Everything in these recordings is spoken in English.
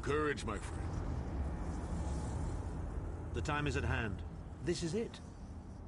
Courage, my friend. The time is at hand. This is it.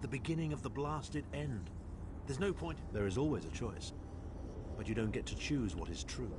The beginning of the blasted end. There's no point. There is always a choice. But you don't get to choose what is true.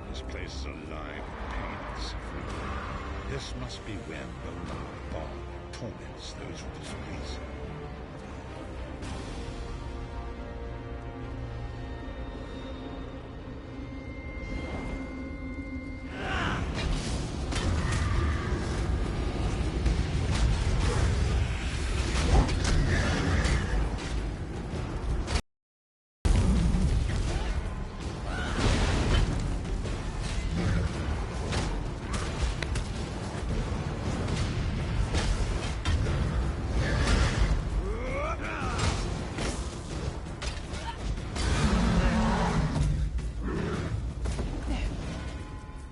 This place is alive with pain and suffering. This must be where Roland Bond torments those with his reason.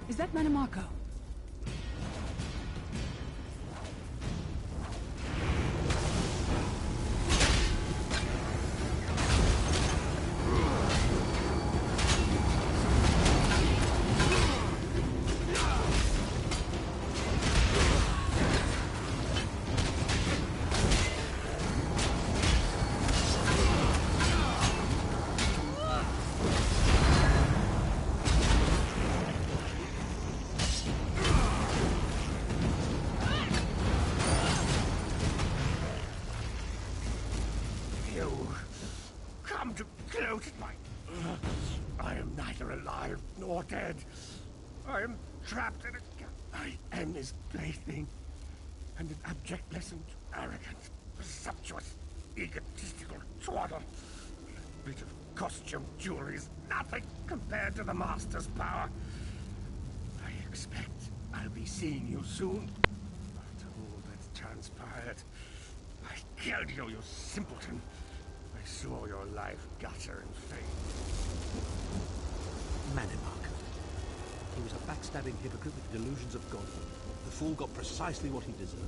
Is that Manamako? I am neither alive nor dead. I am trapped in a... My end is plaything, and an abject lesson to arrogant, presumptuous, egotistical twaddle. A bit of costume jewelry is nothing compared to the Master's power. I expect I'll be seeing you soon. After all that's transpired, I killed you, you simpleton. I saw your life gutter and fade. Manamako. He was a backstabbing hypocrite with delusions of godhood. The fool got precisely what he deserved.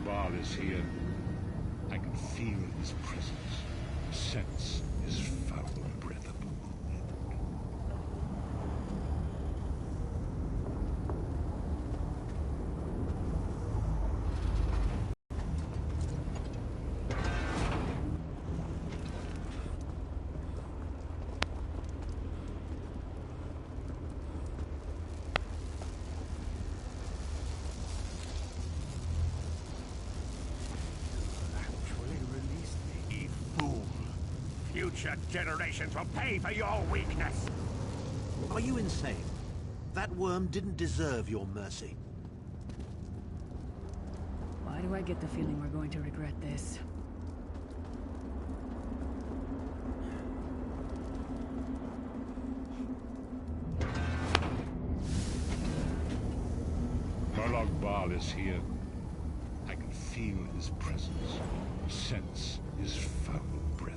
Bal is here. I can feel his presence, sense his foul breath upon the wind. Future generations will pay for your weakness! Are you insane? That worm didn't deserve your mercy. Why do I get the feeling we're going to regret this? Molag Bal is here. I can feel his presence, sense his foul breath.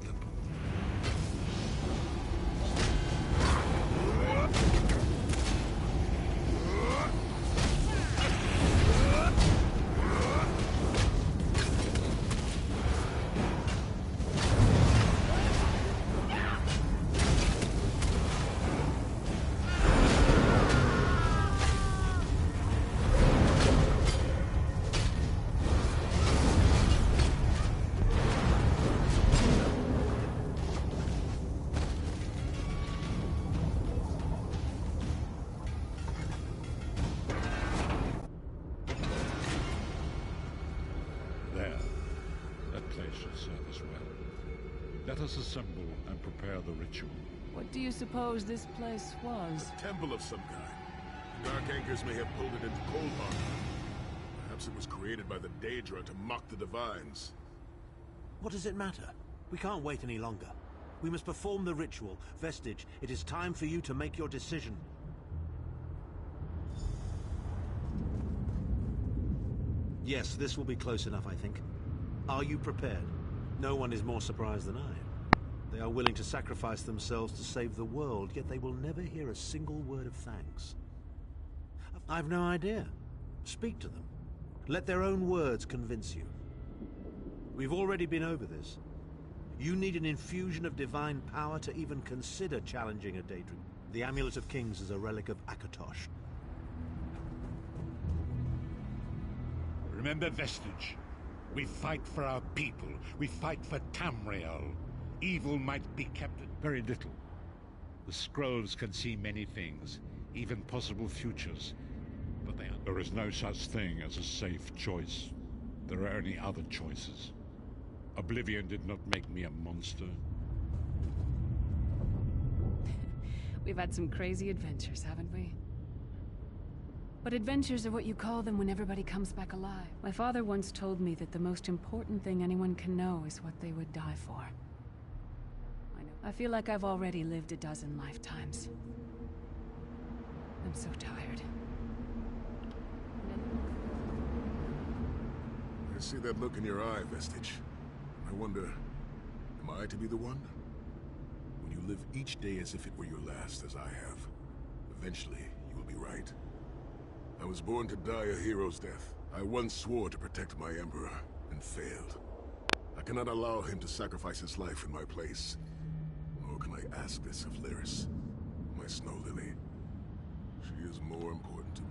Let us assemble and prepare the ritual. What do you suppose this place was? A temple of some kind. Dark Anchors may have pulled it into Coldheart. Perhaps it was created by the Daedra to mock the Divines. What does it matter? We can't wait any longer. We must perform the ritual. Vestige, it is time for you to make your decision. Yes, this will be close enough, I think. Are you prepared? No one is more surprised than I. They are willing to sacrifice themselves to save the world, yet they will never hear a single word of thanks. I've no idea. Speak to them. Let their own words convince you. We've already been over this. You need an infusion of divine power to even consider challenging a Daedric. The Amulet of Kings is a relic of Akatosh. Remember, Vestige. We fight for our people. We fight for Tamriel. Evil might be kept at very little. The scrolls can see many things, even possible futures, but there is no such thing as a safe choice. There are only other choices. Oblivion did not make me a monster. We've had some crazy adventures, haven't we? But adventures are what you call them when everybody comes back alive. My father once told me that the most important thing anyone can know is what they would die for. I feel like I've already lived a dozen lifetimes. I'm so tired. I see that look in your eye, Vestige. I wonder, am I to be the one? When you live each day as if it were your last, as I have, eventually you will be right. I was born to die a hero's death. I once swore to protect my Emperor, and failed. I cannot allow him to sacrifice his life in my place. Nor can I ask this of Lyris, my snow lily. She is more important to me.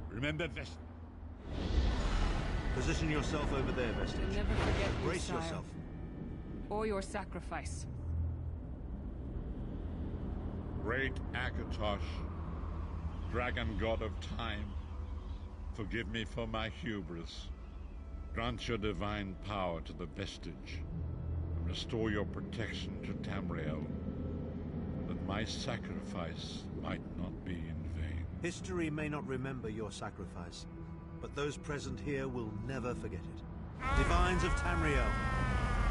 Remember, Vestige. Position yourself over there, Vestige. You'll never forget your Brace sire, yourself. or your sacrifice. Great Akatosh, dragon god of time, forgive me for my hubris. Grant your divine power to the Vestige, and restore your protection to Tamriel, that my sacrifice might not be in vain. History may not remember your sacrifice, but those present here will never forget it. Divines of Tamriel,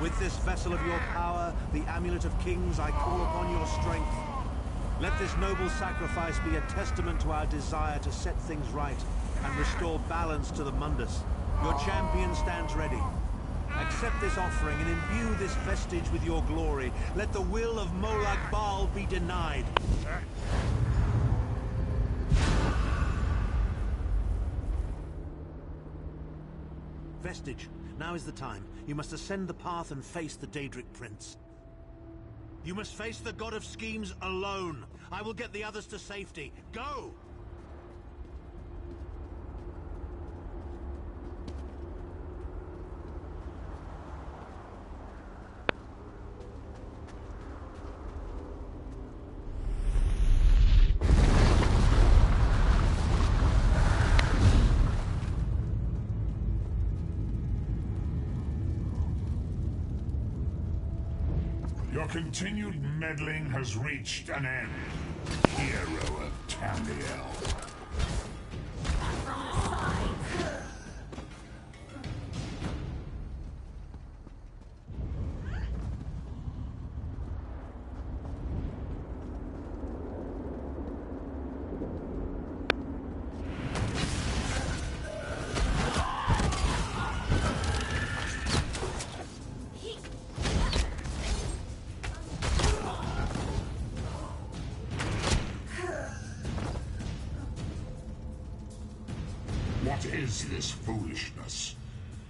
with this vessel of your power, the Amulet of Kings, I call upon your strength. Let this noble sacrifice be a testament to our desire to set things right and restore balance to the Mundus. Your champion stands ready. Accept this offering and imbue this vestige with your glory. Let the will of Molag Bal be denied. Vestige, now is the time. You must ascend the path and face the Daedric Prince. You must face the God of Schemes alone. I will get the others to safety. Go! Your continued meddling has reached an end, hero of Tamriel. What is this foolishness?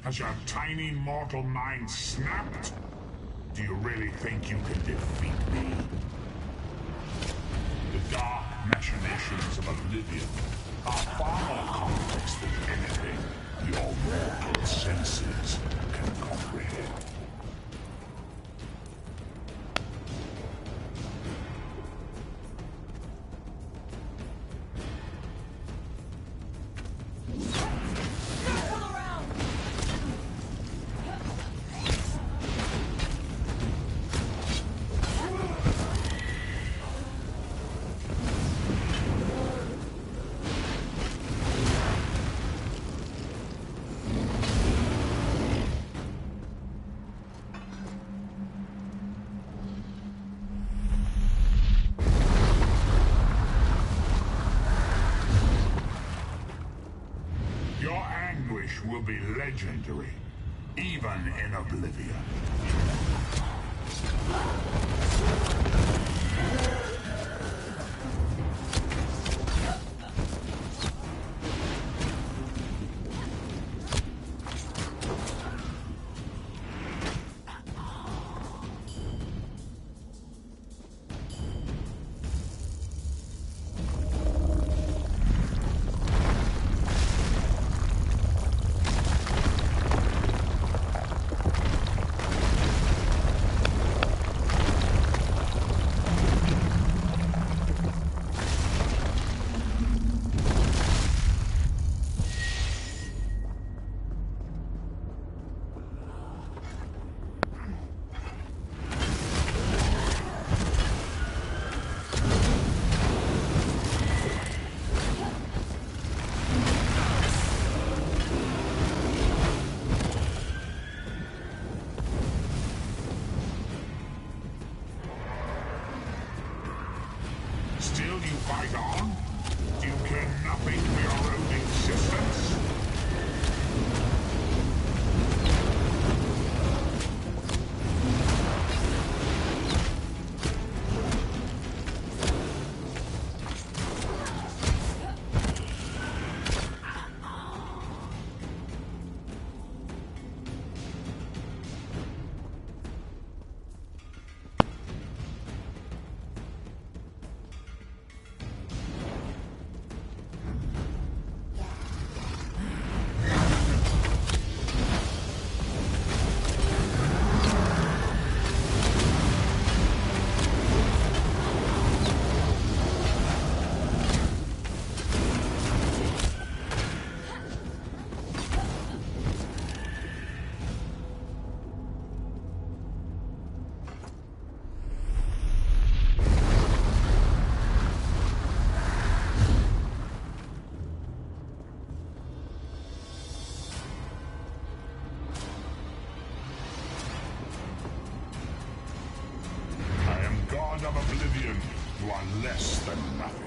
Has your tiny mortal mind snapped? Do you really think you can defeat me? The dark machinations of Oblivion are far more complex than anything your mortal senses can comprehend. Will be legendary, even in Oblivion. Still you fight on? Do you care nothing for your own existence? Of Oblivion, you are less than nothing.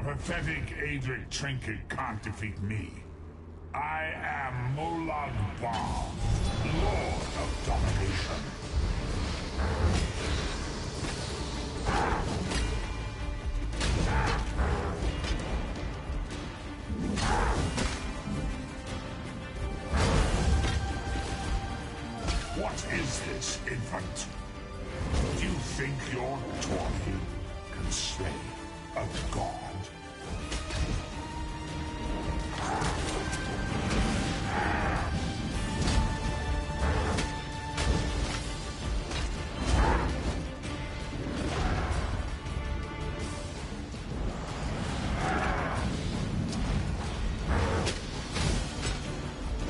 Pathetic Adric trinket can't defeat me. I am Molag Bal, Lord of Domination. What is this, infant? Do you think your toy can slay a god?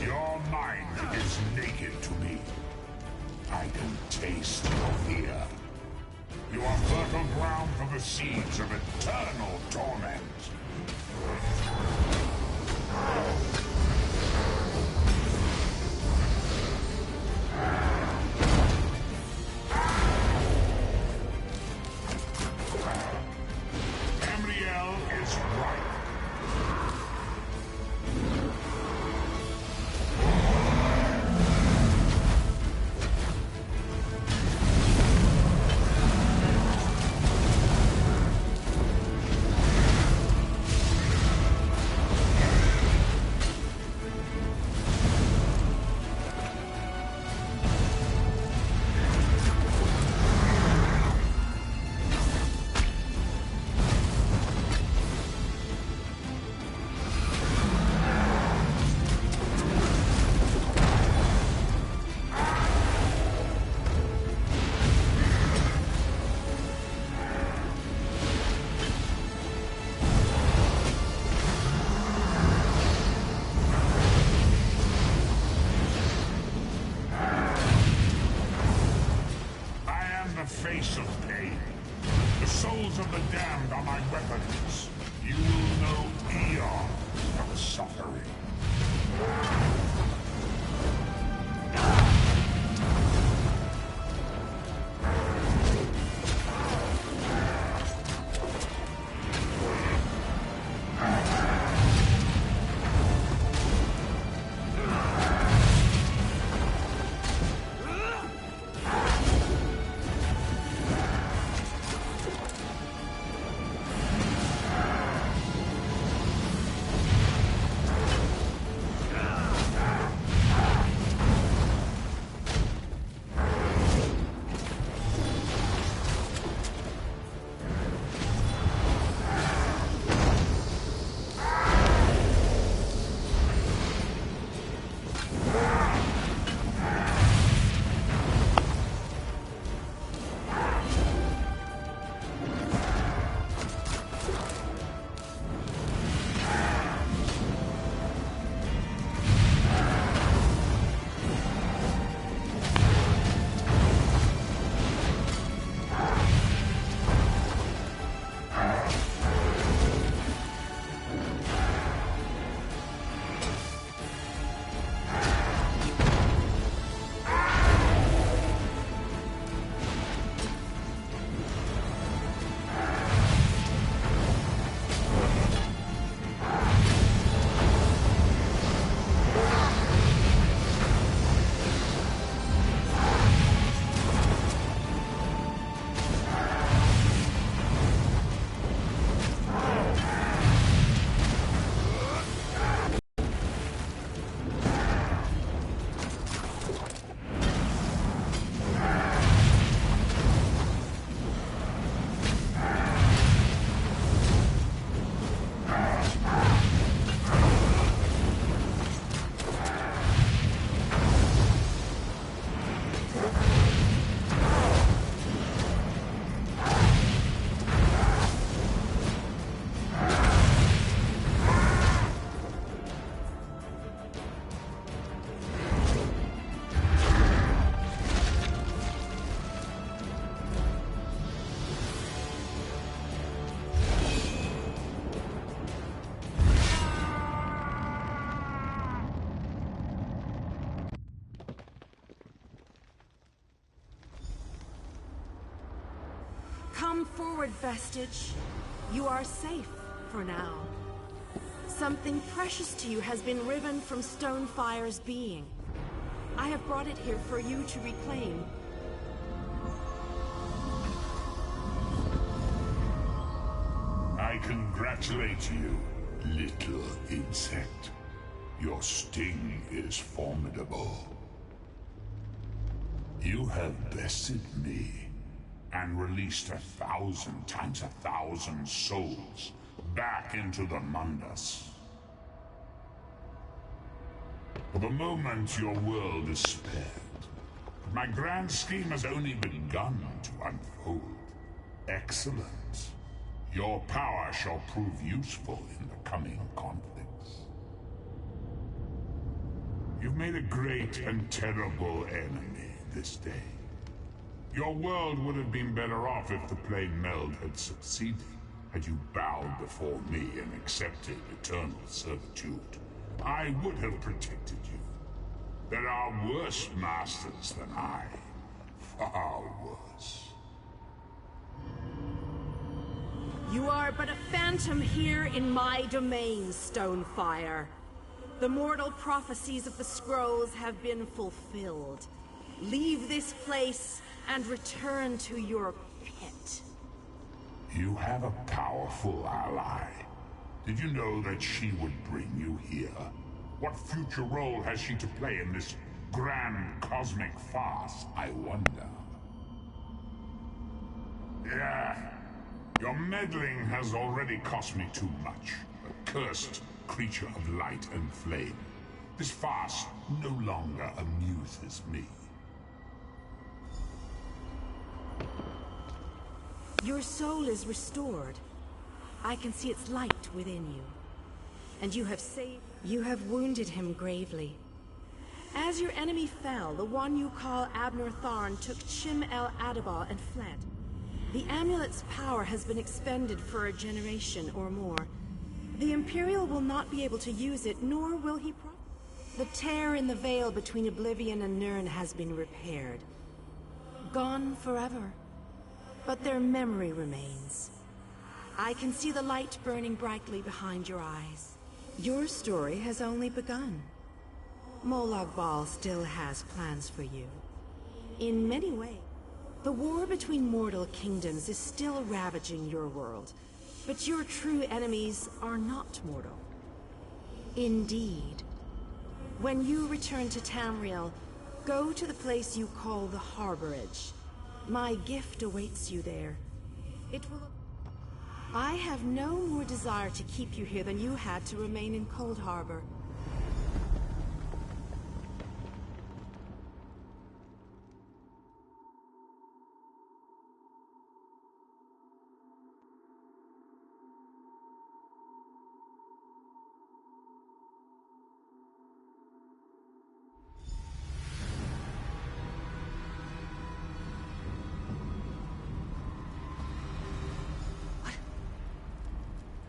Your mind is naked to me. I can taste your fear. You are fertile ground for the seeds of eternal torment. Tamriel is right. Face of pain. The souls of the damned are my weapons. You will know eons of suffering. Come forward, Vestige. You are safe for now. Something precious to you has been riven from Stonefire's being. I have brought it here for you to reclaim. I congratulate you, little insect. Your sting is formidable. You have bested me and released 1,000 times 1,000 souls back into the Mundus. For the moment, your world is spared. But my grand scheme has only begun to unfold. Excellent. Your power shall prove useful in the coming conflicts. You've made a great and terrible enemy this day. Your world would have been better off if the plane meld had succeeded, had you bowed before me and accepted eternal servitude. I would have protected you. There are worse masters than I. Far worse. You are but a phantom here in my domain, Stonefire. The mortal prophecies of the scrolls have been fulfilled. Leave this place and return to your pit. You have a powerful ally. Did you know that she would bring you here? What future role has she to play in this grand cosmic farce, I wonder? Yeah. Your meddling has already cost me too much. A cursed creature of light and flame. This farce no longer amuses me. Your soul is restored. I can see its light within you. And you have wounded him gravely. As your enemy fell, the one you call Abner Tharn took Chim El Adabal and fled. The amulet's power has been expended for a generation or more. The Imperial will not be able to use it, nor will he The tear in the veil between Oblivion and Nirn has been repaired. Gone forever. But their memory remains. I can see the light burning brightly behind your eyes. Your story has only begun. Molag Bal still has plans for you. In many ways. The war between mortal kingdoms is still ravaging your world, but your true enemies are not mortal. Indeed. When you return to Tamriel, go to the place you call the Harborage. My gift awaits you there. I have no more desire to keep you here than you had to remain in Cold Harbor.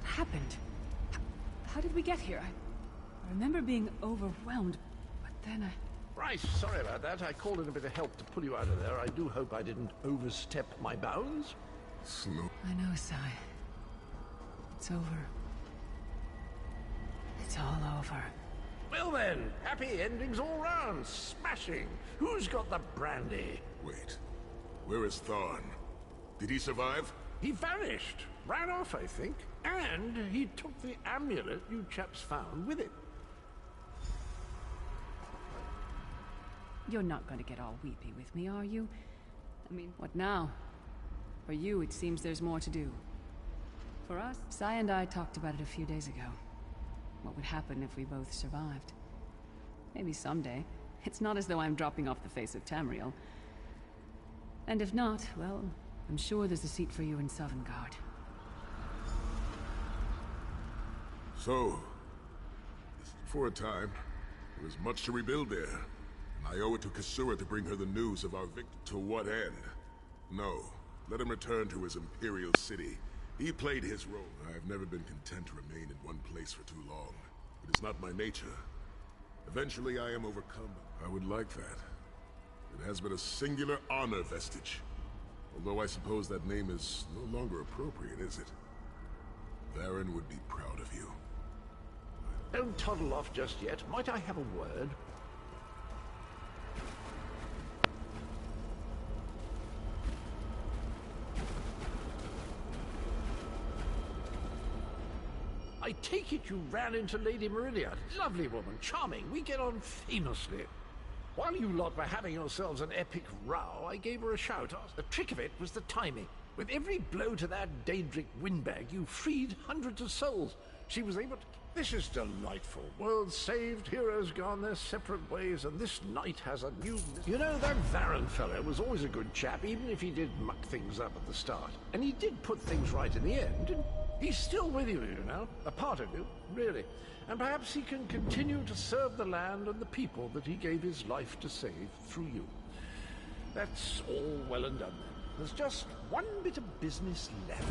Happened? How did we get here? I remember being overwhelmed, but then I... Right, sorry about that. I called in a bit of help to pull you out of there. I do hope I didn't overstep my bounds. Slow. I know, Sai. It's over. It's all over. Well then, happy endings all round. Smashing. Who's got the brandy? Wait. Where is Tharn? Did he survive? He vanished. Ran off, I think. And he took the amulet you chaps found with it. You're not going to get all weepy with me, are you? I mean, what now? For you, it seems there's more to do. For us, Sai and I talked about it a few days ago. What would happen if we both survived? Maybe someday. It's not as though I'm dropping off the face of Tamriel. And if not, well, I'm sure there's a seat for you in Sovngarde. So, for a time, there was much to rebuild there. And I owe it to Kasura to bring her the news of our victory. To what end? No. Let him return to his Imperial city. He played his role. I have never been content to remain in one place for too long. It is not my nature. Eventually I am overcome. I would like that. It has been a singular honor, Vestige. Although I suppose that name is no longer appropriate, is it? Varen would be proud of you. Don't toddle off just yet. Might I have a word? I take it you ran into Lady Meridia. Lovely woman, charming. We get on famously. While you lot were having yourselves an epic row, I gave her a shout. The trick of it was the timing. With every blow to that Daedric windbag, you freed hundreds of souls. She was able to... This is delightful. World saved, heroes gone their separate ways, and this knight has a new... You know, that Varan fellow was always a good chap, even if he did muck things up at the start. And he did put things right in the end, didn't he? He's still with you, you know. A part of you, really. And perhaps he can continue to serve the land and the people that he gave his life to save through you. That's all well and done then. There's just one bit of business left.